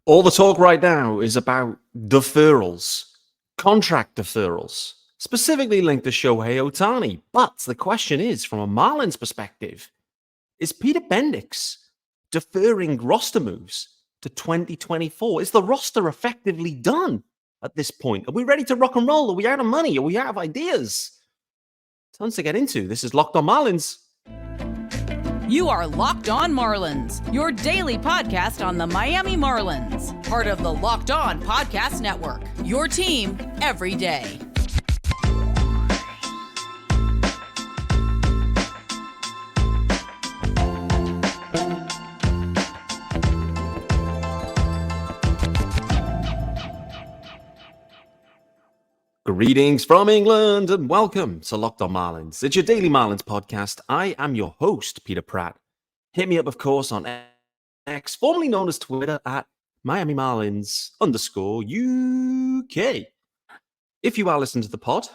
All the talk right now is about deferrals, contract deferrals, specifically linked to Shohei Ohtani. But the question is, from a Marlins perspective, is Peter Bendix deferring roster moves to 2024? Is the roster effectively done at this point? Are we ready to rock and roll? Are we out of money? Are we out of ideas? Tons to get into. This is Locked on Marlins. You are Locked On Marlins, your daily podcast on the Miami Marlins. Part of the Locked On Podcast Network, your team every day. Greetings from England and welcome to Locked on Marlins. It's your daily Marlins podcast. I am your host, Peter Pratt. Hit me up, of course, on X, formerly known as Twitter, at Miami Marlins _UK. If you are listening to the pod,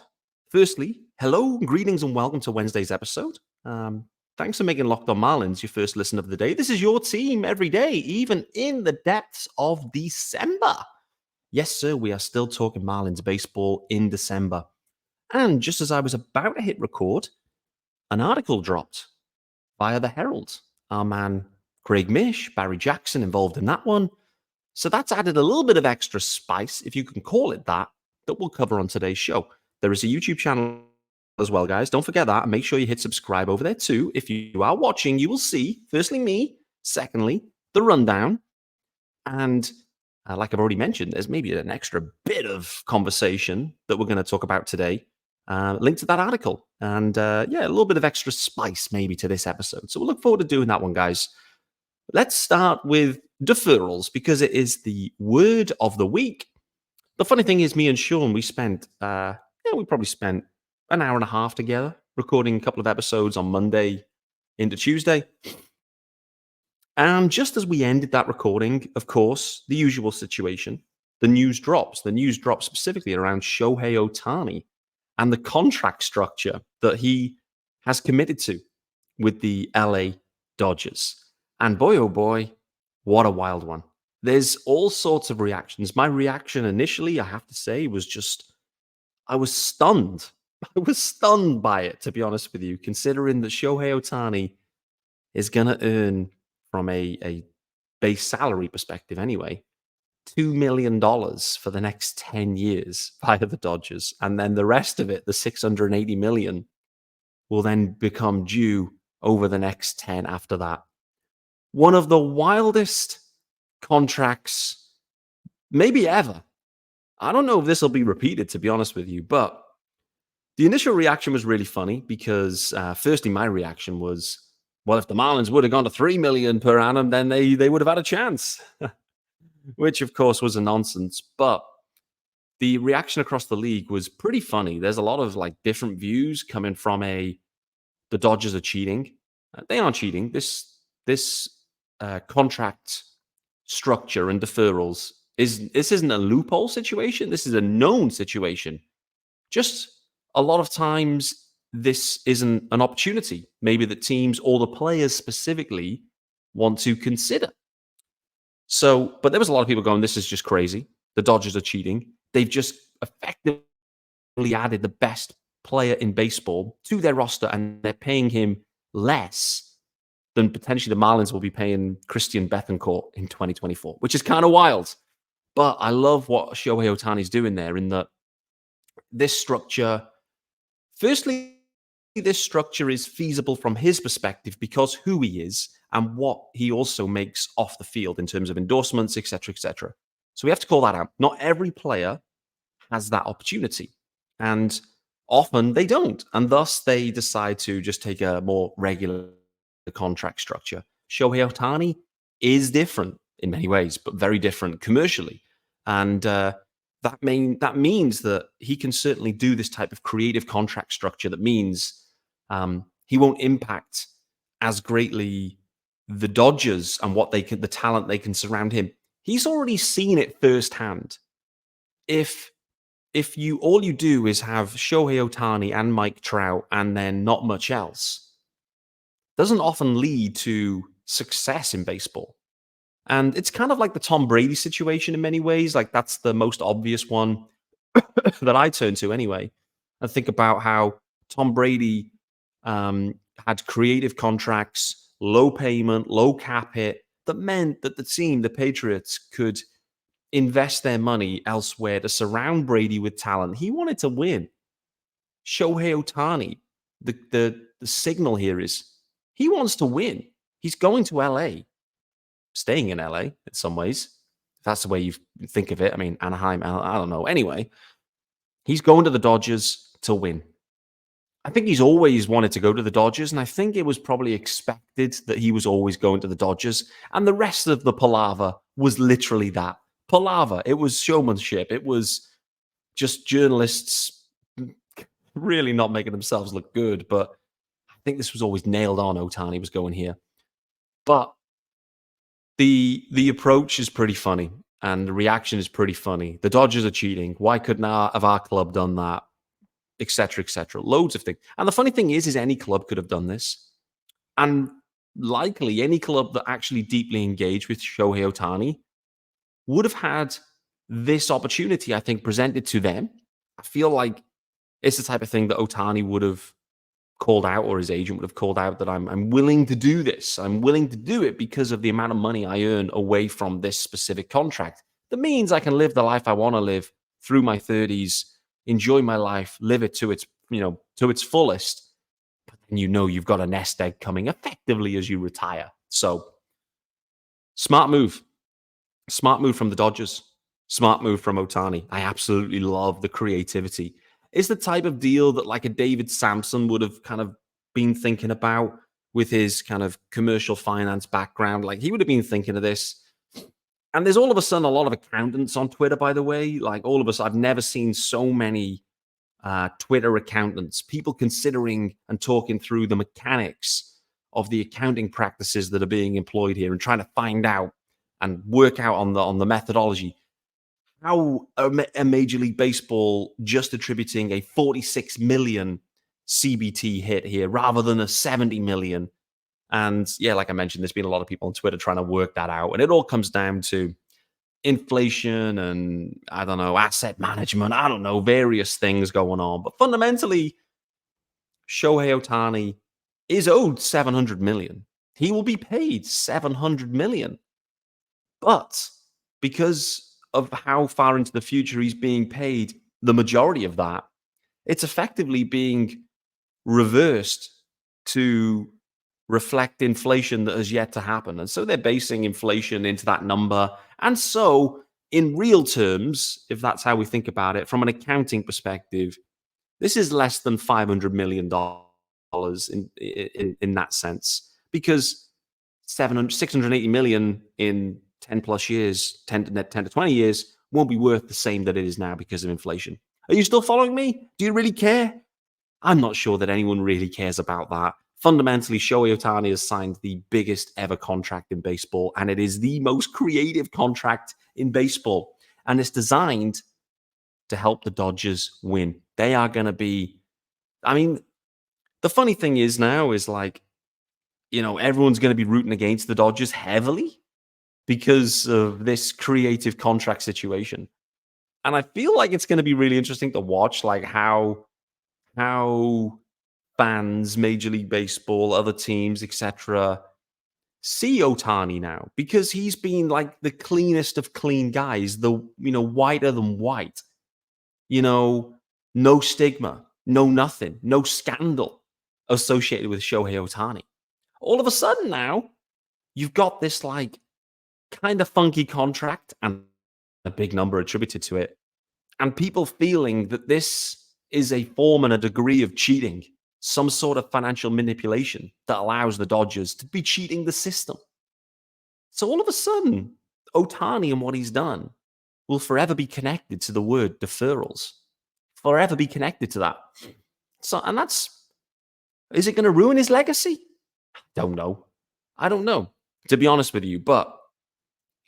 firstly, hello, greetings and welcome to Wednesday's episode. Thanks for making Locked on Marlins your first listen of the day. This is your team every day, even in the depths of December. Yes, sir, we are still talking Marlins baseball in December. And just as I was about to hit record, an article dropped via the Herald. Our man Craig Mish, Barry Jackson involved in that one. So that's added a little bit of extra spice, if you can call it that we'll cover on today's show. There is a YouTube channel as well, guys. Don't forget that. And make sure you hit subscribe over there too. If you are watching, you will see, firstly, me, secondly, the rundown, and like I've already mentioned, there's maybe an extra bit of conversation that we're going to talk about today, linked to that article. And a little bit of extra spice maybe to this episode. So we'll look forward to doing that one, guys. Let's start with deferrals because it is the word of the week. The funny thing is, me and Sean, we probably spent an hour and a half together recording a couple of episodes on Monday into Tuesday. And just as we ended that recording, of course, the usual situation, the news drops. The news drops specifically around Shohei Ohtani and the contract structure that he has committed to with the LA Dodgers. And boy, oh boy, what a wild one. There's all sorts of reactions. My reaction initially, I have to say, was just, I was stunned. I was stunned by it, to be honest with you, considering that Shohei Ohtani is going to earn, from a base salary perspective anyway, $2 million for the next 10 years via the Dodgers. And then the rest of it, the $680 million, will then become due over the next 10 after that. One of the wildest contracts maybe ever. I don't know if this will be repeated, to be honest with you, but the initial reaction was really funny because firstly, my reaction was, well, if the Marlins would have gone to $3 million per annum, then they would have had a chance, which of course was a nonsense. But the reaction across the league was pretty funny. There's a lot of different views coming from the Dodgers are cheating. They aren't cheating. This contract structure and deferrals this isn't a loophole situation. This is a known situation. Just a lot of times, this isn't an opportunity, maybe that teams or the players specifically want to consider. So, but there was a lot of people going, this is just crazy. The Dodgers are cheating. They've just effectively added the best player in baseball to their roster, and they're paying him less than potentially the Marlins will be paying Christian Bethancourt in 2024, which is kind of wild. But I love what Shohei Ohtani is doing there in that this structure, firstly, this structure is feasible from his perspective because who he is and what he also makes off the field in terms of endorsements, etc., etc. So we have to call that out. Not every player has that opportunity, and often they don't, and thus they decide to just take a more regular contract structure. Shohei Ohtani is different in many ways, but very different commercially, and that means that he can certainly do this type of creative contract structure that means he won't impact as greatly the Dodgers and the talent they can surround him. He's already seen it firsthand. If all you do is have Shohei Ohtani and Mike Trout and then not much else, doesn't often lead to success in baseball. And it's kind of like the Tom Brady situation in many ways. Like that's the most obvious one that I turn to anyway. I think about how Tom Brady had creative contracts, low payment, low cap hit, that meant that the team, the Patriots, could invest their money elsewhere to surround Brady with talent. He wanted to win. Shohei Ohtani, the signal here is he wants to win. He's going to LA, staying in LA in some ways. If that's the way you think of it. I mean, Anaheim, I don't know. Anyway, he's going to the Dodgers to win. I think he's always wanted to go to the Dodgers, and I think it was probably expected that he was always going to the Dodgers. And the rest of the palaver was literally that. Palaver. It was showmanship. It was just journalists really not making themselves look good. But I think this was always nailed on. Ohtani was going here. But the approach is pretty funny, and the reaction is pretty funny. The Dodgers are cheating. Why couldn't our club done that? Etc. Etc. Loads of things. And the funny thing is any club could have done this. And likely any club that actually deeply engaged with Shohei Ohtani would have had this opportunity, I think, presented to them. I feel like it's the type of thing that Ohtani would have called out, or his agent would have called out, that I'm willing to do this. I'm willing to do it because of the amount of money I earn away from this specific contract. That means I can live the life I want to live through my 30s, enjoy my life, live it to its, to its fullest. But then you've got a nest egg coming effectively as you retire. So smart move. Smart move from the Dodgers. Smart move from Ohtani. I absolutely love the creativity. It's the type of deal that like a David Sampson would have kind of been thinking about with his kind of commercial finance background. Like he would have been thinking of this. And there's all of a sudden a lot of accountants on Twitter, by the way. Like all of us, I've never seen so many Twitter accountants, people considering and talking through the mechanics of the accounting practices that are being employed here and trying to find out and work out on the methodology. How a Major League Baseball just attributing a 46 million CBT hit here rather than a 70 million. And yeah, like I mentioned, there's been a lot of people on Twitter trying to work that out. And it all comes down to inflation and, I don't know, asset management. I don't know, various things going on. But fundamentally, Shohei Ohtani is owed 700 million. He will be paid 700 million. But because of how far into the future he's being paid, the majority of that, it's effectively being reversed to reflect inflation that has yet to happen. And so they're basing inflation into that number. And so in real terms, if that's how we think about it, from an accounting perspective, this is less than $500 million in that sense, because 680 million in 10 plus years, 10 to 20 years, won't be worth the same that it is now because of inflation. Are you still following me? Do you really care? I'm not sure that anyone really cares about that. Fundamentally, Shohei Ohtani has signed the biggest ever contract in baseball, and it is the most creative contract in baseball. And it's designed to help the Dodgers win. They are going to be, I mean, the funny thing is now is like, everyone's going to be rooting against the Dodgers heavily because of this creative contract situation. And I feel like it's going to be really interesting to watch, like how fans, Major League Baseball, other teams, etc., see Ohtani now, because he's been like the cleanest of clean guys, the whiter than white, no stigma, no nothing, no scandal associated with Shohei Ohtani. All of a sudden now, you've got this like kind of funky contract and a big number attributed to it, and people feeling that this is a form and a degree of cheating, some sort of financial manipulation that allows the Dodgers to be cheating the system. So all of a sudden, Ohtani and what he's done will forever be connected to the word deferrals. Forever be connected to that. So, and is it going to ruin his legacy? I don't know, to be honest with you. But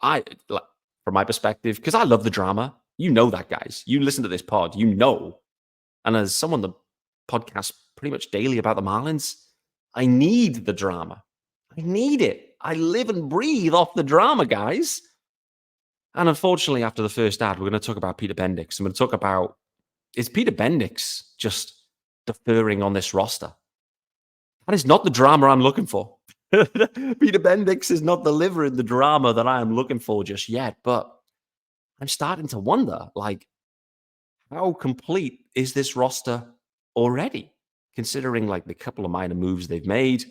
from my perspective, because I love the drama, that, guys. You listen to this pod, and as someone that podcasts pretty much daily about the Marlins, I need the drama. I need it. I live and breathe off the drama, guys. And unfortunately, after the first ad, we're going to talk about Peter Bendix. I'm going to talk about, is Peter Bendix just deferring on this roster? That is not the drama I'm looking for. Peter Bendix is not delivering the drama that I am looking for just yet. But I'm starting to wonder, like, how complete is this roster already, considering like the couple of minor moves they've made?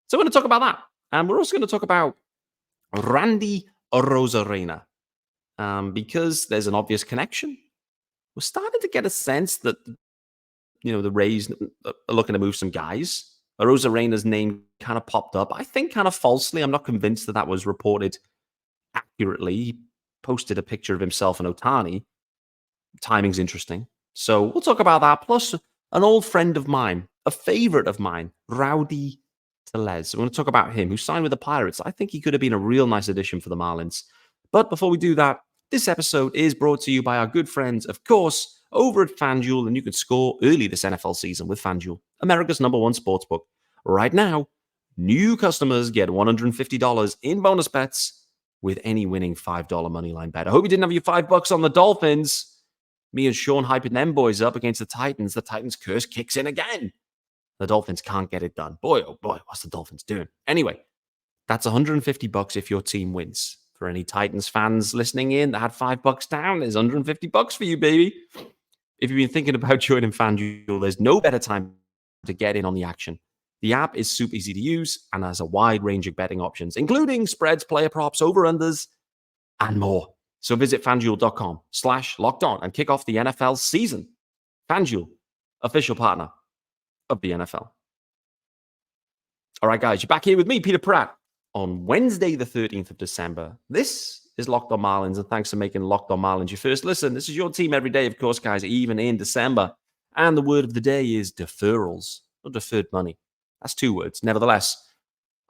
So we're going to talk about that. And we're also going to talk about Randy Arozarena, because there's an obvious connection. We're starting to get a sense that, the Rays are looking to move some guys. Arozarena's name kind of popped up, I think kind of falsely. I'm not convinced that was reported accurately. He posted a picture of himself and Ohtani. Timing's interesting. So we'll talk about that. Plus, an old friend of mine, a favorite of mine, Rowdy Tellez. We're going to talk about him, who signed with the Pirates. I think he could have been a real nice addition for the Marlins. But before we do that, this episode is brought to you by our good friends, of course, over at FanDuel, and you can score early this NFL season with FanDuel, America's number one sportsbook. Right now, new customers get $150 in bonus bets with any winning $5 moneyline bet. I hope you didn't have your $5 on the Dolphins. Me and Sean hyping them boys up against the Titans. The Titans curse kicks in again. The Dolphins can't get it done. Boy, oh boy, what's the Dolphins doing? Anyway, that's $150 if your team wins. For any Titans fans listening in that had $5 down, there's $150 for you, baby. If you've been thinking about joining FanDuel, there's no better time to get in on the action. The app is super easy to use and has a wide range of betting options, including spreads, player props, over-unders, and more. So visit FanDuel.com/lockedon and kick off the NFL season. FanDuel, official partner of the NFL. All right, guys, you're back here with me, Peter Pratt, on Wednesday, the 13th of December. This is Locked On Marlins, and thanks for making Locked On Marlins your first listen. This is your team every day, of course, guys, even in December. And the word of the day is deferrals, or deferred money. That's two words. Nevertheless,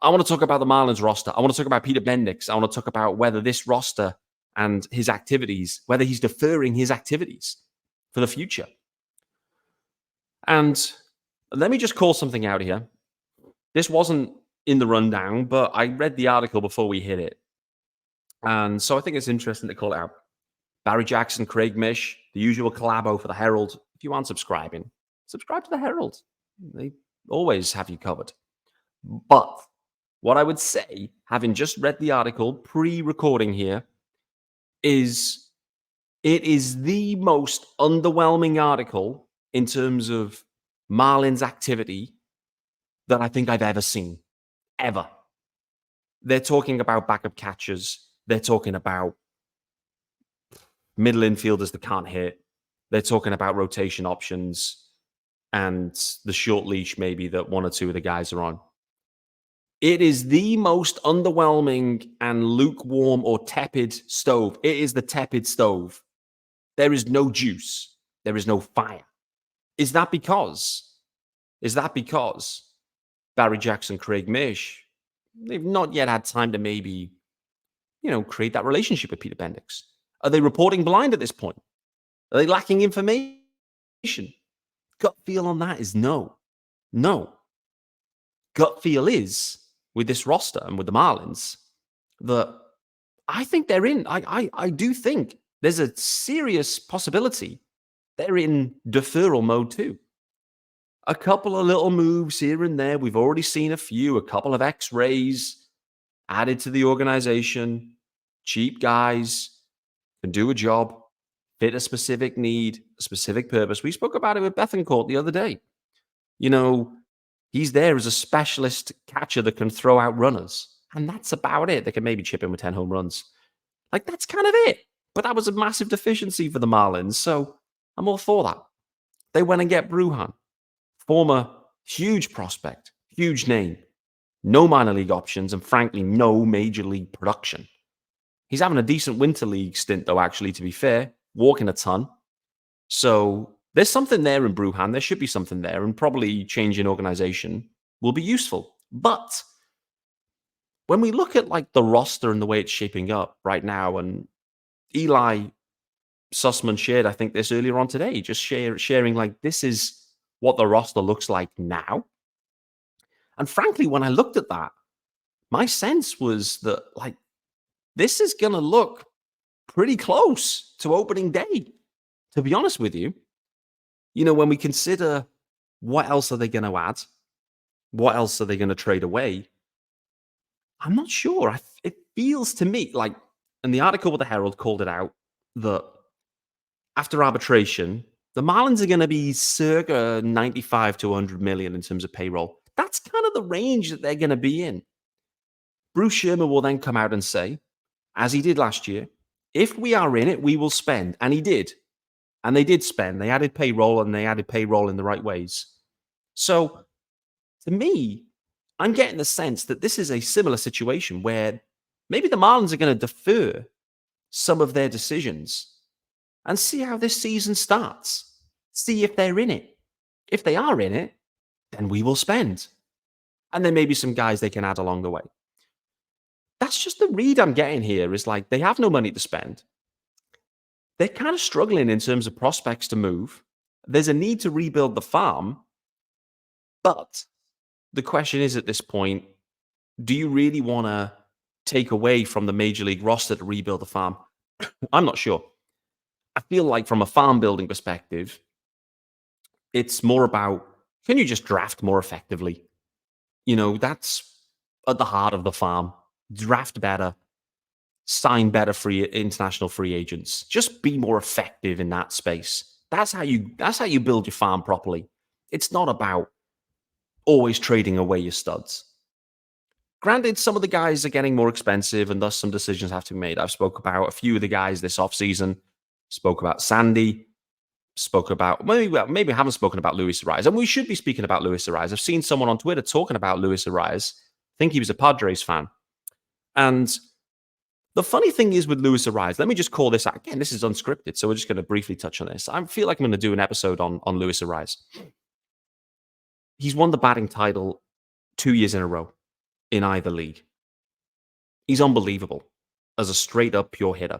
I want to talk about the Marlins roster. I want to talk about Peter Bendix. I want to talk about whether this roster and his activities, whether he's deferring his activities for the future. And let me just call something out here. This wasn't in the rundown, but I read the article before we hit it. And so I think it's interesting to call it out. Barry Jackson, Craig Mish, the usual collabo for the Herald. If you aren't subscribing, subscribe to the Herald. They always have you covered. But what I would say, having just read the article pre-recording here, is it is the most underwhelming article in terms of Marlins activity that I think I've ever seen. Ever. They're talking about backup catchers. They're talking about middle infielders that can't hit. They're talking about rotation options and the short leash maybe that one or two of the guys are on. It is the most underwhelming and lukewarm or tepid stove. It is the tepid stove. There is no juice. There is no fire. Is that because Barry Jackson, Craig Mish, they've not yet had time to maybe, create that relationship with Peter Bendix? Are they reporting blind at this point? Are they lacking information? Gut feel on that is no. No. Gut feel is, with this roster and with the Marlins, that I think they're in. I do think there's a serious possibility they're in deferral mode too. A couple of little moves here and there. We've already seen a few, a couple of X-rays added to the organization. Cheap guys can do a job, fit a specific need, a specific purpose. We spoke about it with Bethencourt the other day. He's there as a specialist catcher that can throw out runners. And that's about it. They can maybe chip in with 10 home runs. Like, that's kind of it. But that was a massive deficiency for the Marlins. So I'm all for that. They went and get Brujan, former huge prospect, huge name, no minor league options, and frankly, no major league production. He's having a decent winter league stint, though, actually, to be fair, walking a ton. So there's something there in Brujan. There should be something there, and probably changing organization will be useful. But when we look at like the roster and the way it's shaping up right now, and Eli Sussman shared, I think, this earlier on today, just sharing like this is what the roster looks like now. And frankly, when I looked at that, my sense was that, like, this is going to look pretty close to opening day, to be honest with you. When we consider what else are they going to add, what else are they going to trade away, I'm not sure. It feels to me like, and the article with the Herald called it out, that after arbitration, the Marlins are going to be circa 95 to 100 million in terms of payroll. That's kind of the range that they're going to be in. Bruce Sherman will then come out and say, as he did last year, if we are in it, we will spend. And he did. And they did spend. They added payroll, and they added payroll in the right ways. So, to me, I'm getting the sense that this is a similar situation where maybe the Marlins are going to defer some of their decisions and see how this season starts. See if they're in it. If they are in it, then we will spend. And there may be some guys they can add along the way. That's just the read I'm getting here, is like they have no money to spend. They're kind of struggling in terms of prospects to move. There's a need to rebuild the farm. But the question is, at this point, do you really want to take away from the major league roster to rebuild the farm? I'm not sure. I feel like from a farm building perspective, it's more about, can you just draft more effectively? That's at the heart of the farm. Draft better, sign better international free agents. Just be more effective in that space. That's how you build your farm properly. It's not about always trading away your studs. Granted, some of the guys are getting more expensive, and thus some decisions have to be made. I've spoke about a few of the guys this offseason. Spoke about Sandy. Spoke about, maybe I haven't spoken about Luis Arias. And we should be speaking about Luis Arias. I've seen someone on Twitter talking about Luis Arias. I think he was a Padres fan. And the funny thing is with Luis Arias, let me just call this out. Again, this is unscripted, so we're just going to briefly touch on this. I feel like I'm going to do an episode on Luis Arias. He's won the batting title 2 years in a row in either league. He's unbelievable as a straight-up pure hitter.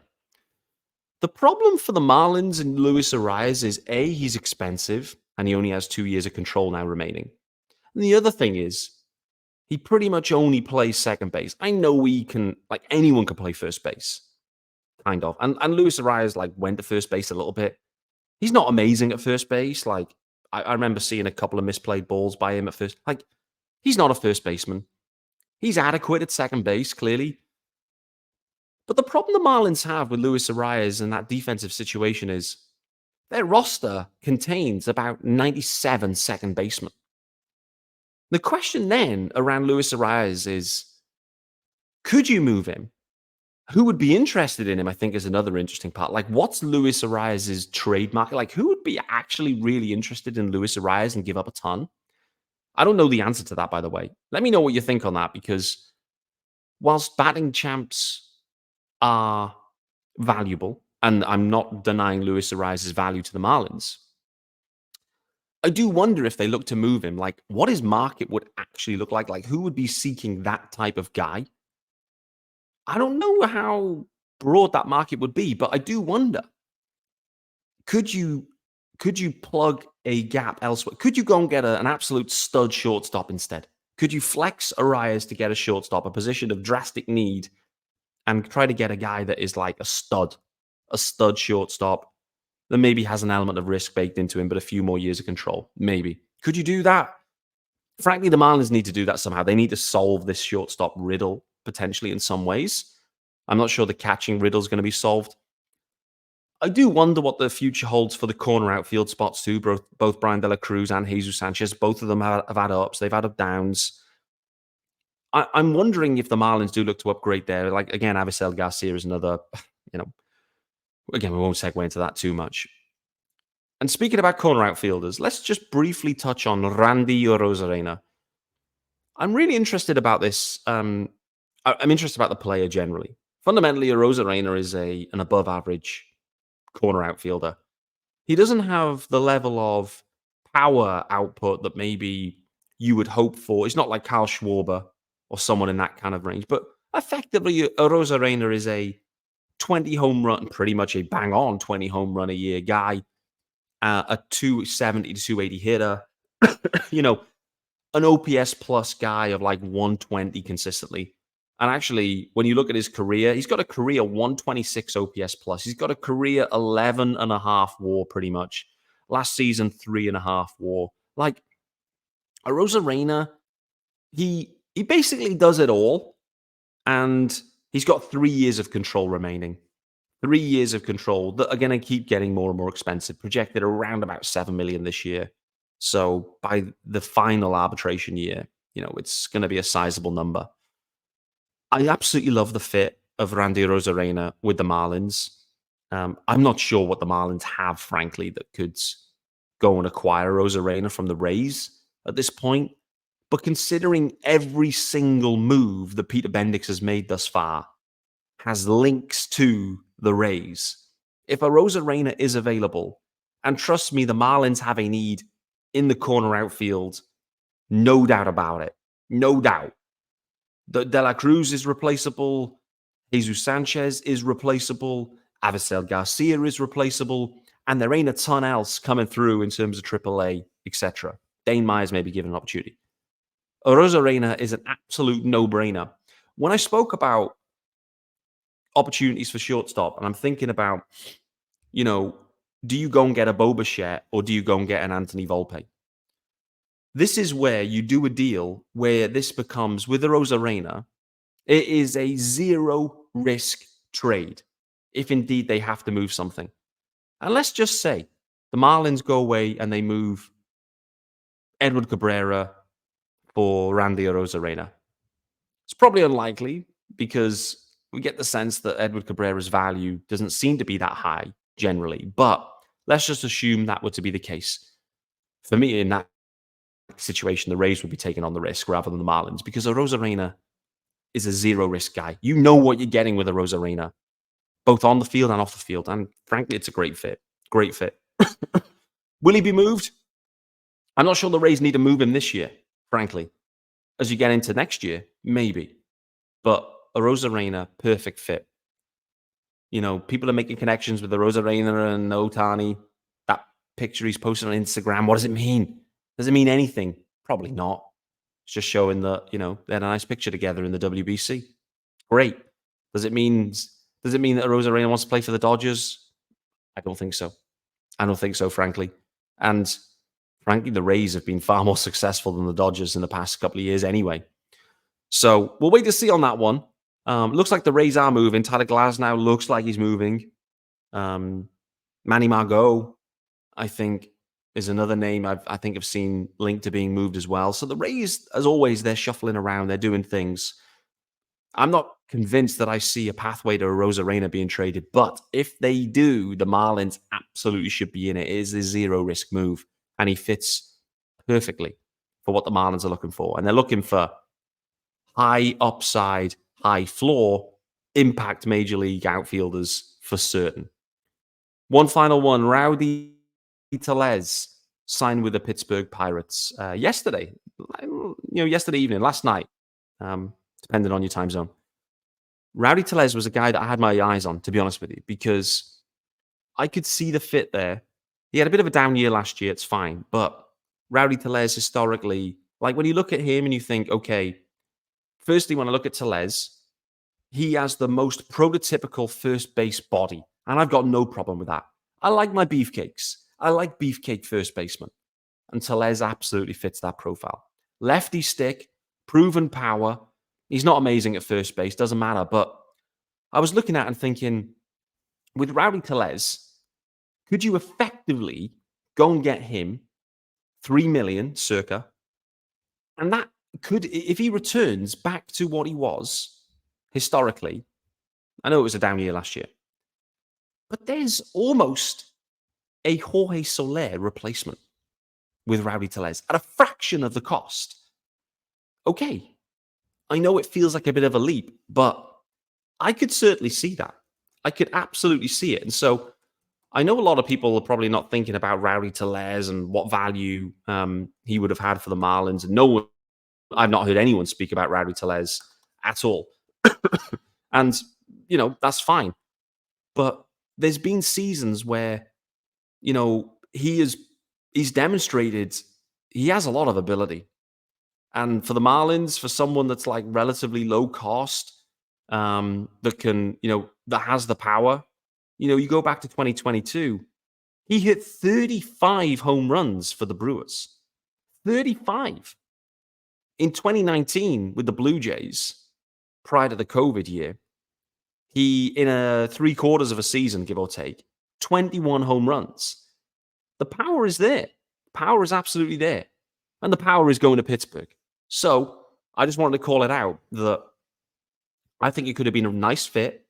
The problem for the Marlins and Luis Arias is, A, he's expensive, and he only has 2 years of control now remaining. And the other thing is, he pretty much only plays second base. I know anyone can play first base, kind of. And Luis Arias, went to first base a little bit. He's not amazing at first base. I remember seeing a couple of misplayed balls by him at first. He's not a first baseman. He's adequate at second base, clearly. But the problem the Marlins have with Luis Arias in that defensive situation is their roster contains about 97 second basemen. The question then around Luis Arias is, could you move him? Who would be interested in him, I think, is another interesting part. What's Luis Arias' trade market? Who would be actually really interested in Luis Arias and give up a ton? I don't know the answer to that, by the way. Let me know what you think on that, because whilst batting champs are valuable, and I'm not denying Luis Arias' value to the Marlins, I do wonder if they look to move him, what his market would actually look like. Who would be seeking that type of guy? I don't know how broad that market would be, but I do wonder, could you plug a gap elsewhere? Could you go and get an absolute stud shortstop instead? Could you flex Arias to get a shortstop, a position of drastic need, and try to get a guy that is like a stud shortstop that maybe has an element of risk baked into him, but a few more years of control? Maybe. Could you do that? Frankly, the Marlins need to do that somehow. They need to solve this shortstop riddle, potentially, in some ways. I'm not sure the catching riddle is going to be solved. I do wonder what the future holds for the corner outfield spots too. Both Brian De La Cruz and Jesus Sanchez, both of them have had ups. They've had up downs. I'm wondering if the Marlins do look to upgrade there. Again, Avisel Garcia is another, again, we won't segue into that too much. And speaking about corner outfielders, let's just briefly touch on Randy Arozarena. I'm really interested about this. I'm interested about the player generally. Fundamentally, Arozarena is an above-average corner outfielder. He doesn't have the level of power output that maybe you would hope for. It's not like Kyle Schwarber or someone in that kind of range. But effectively, Arozarena is a 20 home run, pretty much a bang-on 20 home run a year guy, a 270 to 280 hitter, an OPS plus guy of 120 consistently. And actually, when you look at his career, he's got a career 126 OPS plus. He's got a career 11.5 WAR pretty much. Last season, 3.5 WAR. Like, Arozarena, he basically does it all. And he's got 3 years of control remaining. 3 years of control that are going to keep getting more and more expensive, projected around about $7 million this year. So by the final arbitration year, it's going to be a sizable number. I absolutely love the fit of Randy Arozarena with the Marlins. I'm not sure what the Marlins have, frankly, that could go and acquire Arozarena from the Rays at this point. But considering every single move that Peter Bendix has made thus far has links to the Rays, if Arozarena is available, and trust me, the Marlins have a need in the corner outfield, no doubt about it. No doubt. De La Cruz is replaceable. Jesus Sanchez is replaceable. Avisel Garcia is replaceable. And there ain't a ton else coming through in terms of AAA, etc. Dane Myers may be given an opportunity. Arozarena is an absolute no-brainer. When I spoke about opportunities for shortstop, and I'm thinking about, do you go and get a Bo Bichette or do you go and get an Anthony Volpe? This is where you do a deal where this becomes, with Arozarena, it is a zero-risk trade if indeed they have to move something. And let's just say the Marlins go away and they move Edward Cabrera for Randy Arozarena. It's probably unlikely because we get the sense that Edward Cabrera's value doesn't seem to be that high generally. But let's just assume that were to be the case. For me, in that situation, the Rays would be taking on the risk rather than the Marlins because Arozarena is a zero-risk guy. You know what you're getting with Arozarena, both on the field and off the field. And frankly, it's a great fit. Great fit. Will he be moved? I'm not sure the Rays need to move him this year, frankly. As you get into next year, maybe. But Arozarena, perfect fit. People are making connections with Arozarena and Ohtani. That picture he's posted on Instagram, what does it mean? Does it mean anything? Probably not. It's just showing that, they had a nice picture together in the WBC. Great. Does it mean that Arozarena wants to play for the Dodgers? I don't think so. Frankly. And frankly, the Rays have been far more successful than the Dodgers in the past couple of years anyway. So we'll wait to see on that one. Looks like the Rays are moving. Tyler Glasnow looks like he's moving. Manny Margot, I think, is another name I think I've seen linked to being moved as well. So the Rays, as always, they're shuffling around. They're doing things. I'm not convinced that I see a pathway to Arozarena being traded. But if they do, the Marlins absolutely should be in it. It is a zero-risk move. And he fits perfectly for what the Marlins are looking for. And they're looking for high upside, high floor, impact major league outfielders for certain. One final one, Rowdy Tellez signed with the Pittsburgh Pirates yesterday. Yesterday evening, last night, depending on your time zone. Rowdy Tellez was a guy that I had my eyes on, to be honest with you, because I could see the fit there. He had a bit of a down year last year, it's fine. But Rowdy Tellez historically, like when you look at him and you think, okay, firstly, when I look at Tellez, he has the most prototypical first base body. And I've got no problem with that. I like my beefcakes. I like beefcake first baseman. And Tellez absolutely fits that profile. Lefty stick, proven power. He's not amazing at first base, doesn't matter. But I was looking at and thinking, with Rowdy Tellez, could you effectively go and get him $3 million circa? And that could, if he returns back to what he was historically, I know it was a down year last year, but there's almost a Jorge Soler replacement with Rowdy Tellez at a fraction of the cost. Okay, I know it feels like a bit of a leap, but I could certainly see that. I could absolutely see it. And so I know a lot of people are probably not thinking about Rowdy Tellez and what value he would have had for the Marlins. And I've not heard anyone speak about Rowdy Tellez at all. And, that's fine. But there's been seasons where, he's demonstrated he has a lot of ability. And for the Marlins, for someone that's like relatively low cost, that can, that has the power, you go back to 2022, he hit 35 home runs for the Brewers. 35. In 2019, with the Blue Jays, prior to the COVID year, he, in a 3/4 of a season, give or take, 21 home runs. The power is there. Power is absolutely there. And the power is going to Pittsburgh. So I just wanted to call it out that I think it could have been a nice fit,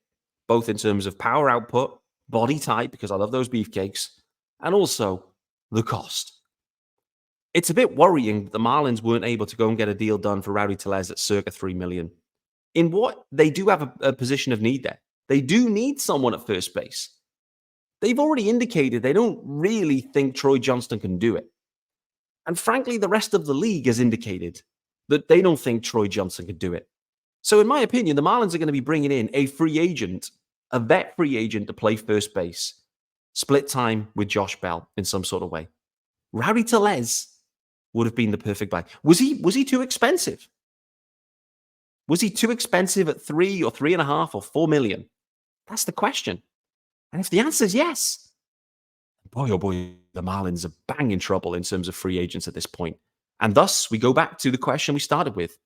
both in terms of power output, body type, because I love those beefcakes, and also the cost. It's a bit worrying that the Marlins weren't able to go and get a deal done for Rowdy Tellez at circa $3 million. In what they do have a position of need there. They do need someone at first base. They've already indicated they don't really think Troy Johnston can do it. And frankly, the rest of the league has indicated that they don't think Troy Johnston can do it. So in my opinion, the Marlins are going to be bringing in a free agent, a vet free agent to play first base, split time with Josh Bell in some sort of way. Rowdy Tellez would have been the perfect buy. Was he too expensive? Was he too expensive at 3 or 3.5 or 4 million? That's the question. And if the answer is yes, boy, oh boy, the Marlins are bang in trouble in terms of free agents at this point. And thus, we go back to the question we started with.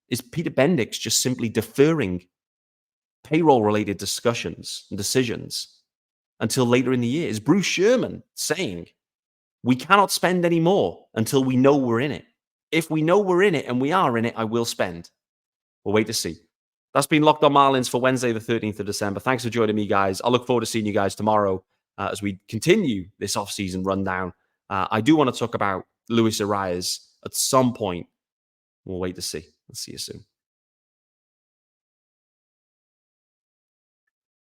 Is Peter Bendix just simply deferring payroll-related discussions and decisions until later in the year? Is Bruce Sherman saying, we cannot spend any more until we know we're in it? If we know we're in it and we are in it, I will spend. We'll wait to see. That's been Locked On Marlins for Wednesday, the 13th of December. Thanks for joining me, guys. I look forward to seeing you guys tomorrow as we continue this offseason rundown. I do want to talk about Luis Arias at some point. We'll wait to see. I'll see you soon.